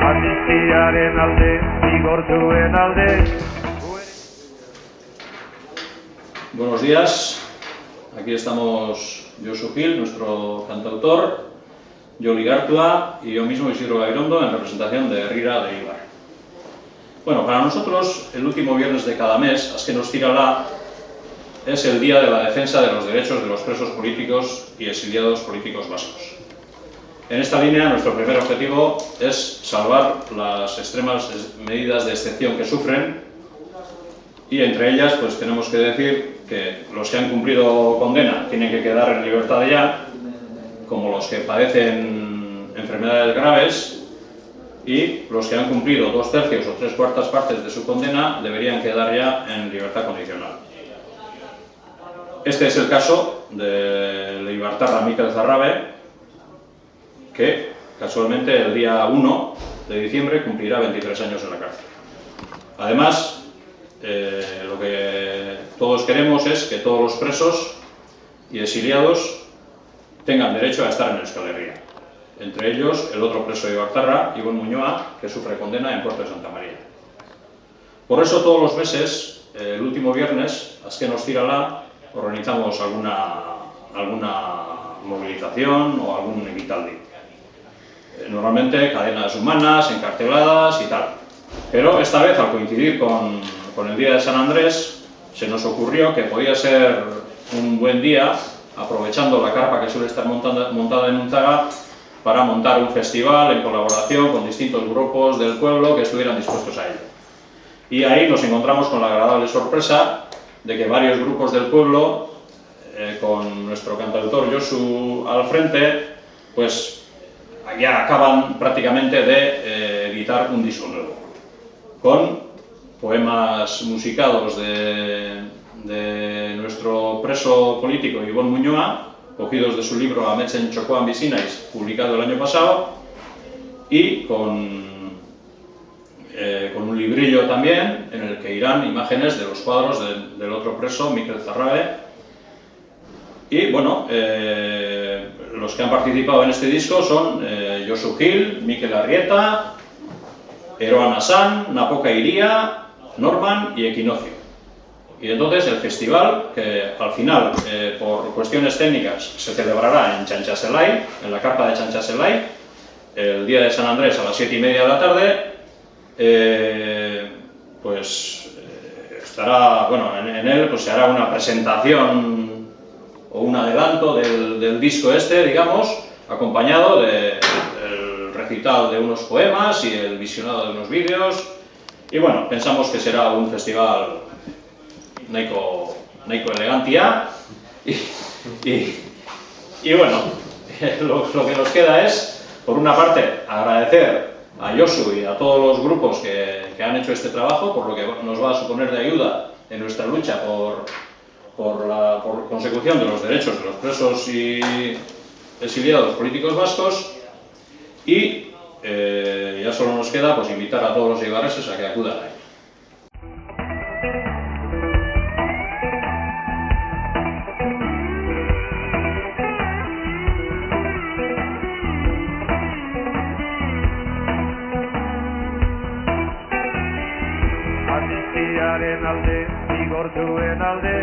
Amnistiaren alde, zigortuen alde. Buenos días, aquí estamos Josu Gil, nuestro cantautor, Joli Gartua y yo mismo, Isidro Gairondo, en representación de Herrira de Ibar. Bueno, para nosotros el último viernes de cada mes, Azken Ostirala, es el día de la defensa de los derechos de los presos políticos y exiliados políticos vascos. En esta línea, nuestro primer objetivo es salvar las extremas medidas de excepción que sufren y entre ellas pues tenemos que decir que los que han cumplido condena tienen que quedar en libertad ya, como los que padecen enfermedades graves, y los que han cumplido 2/3 o 3/4 partes de su condena deberían quedar ya en libertad condicional. Este es el caso de Leibartarra Mikel Zarrabe, que casualmente el día 1 de diciembre cumplirá 23 años en la cárcel. Además, lo que todos queremos es que todos los presos y exiliados tengan derecho a estar en Euskal Herria. Entre ellos, el otro preso de Ibartarra, Ibon Muñoa, que sufre condena en Puerto de Santa María. Por eso, todos los meses, el último viernes, Azken Ostirala, organizamos alguna movilización o algún equitaldi. Normalmente cadenas humanas, encarceladas y tal. Pero esta vez, al coincidir con el día de San Andrés, se nos ocurrió que podía ser un buen día, aprovechando la carpa que suele estar montada en Unzaga, para montar un festival en colaboración con distintos grupos del pueblo que estuvieran dispuestos a ello. Y ahí nos encontramos con la agradable sorpresa de que varios grupos del pueblo, con nuestro cantautor Josu al frente, pues ya acaban prácticamente de editar un disco nuevo, con poemas musicados de nuestro preso político Ibon Muñoa, cogidos de su libro Ametsen Txokoan Bizi Naiz, publicado el año pasado, y con un librillo también, en el que irán imágenes de los cuadros del otro preso, Mikel Zarrabe. Y bueno, los que han participado en este disco son Josu Gil, Mikel Arrieta, Eroan Asan, Napoca Iría, Norman y Equinoccio. Y entonces el festival, que al final, por cuestiones técnicas, se celebrará en Txantxazelai, en la carpa de Txantxazelai, el día de San Andrés a las 7:30 de la tarde, estará, bueno, en él pues se hará una presentación o un adelanto del disco este, digamos, acompañado del recital de unos poemas y el visionado de unos vídeos. Y bueno, pensamos que será un festival nahiko elegantia y bueno, lo que nos queda es, por una parte, agradecer a Josu y a todos los grupos que han hecho este trabajo, por lo que nos va a suponer de ayuda en nuestra lucha por consecución de los derechos de los presos y exiliados políticos vascos, y ya solo nos queda pues invitar a todos los ibarreses a que acudan a ello. Amnistiaren alde, zigortuen alde.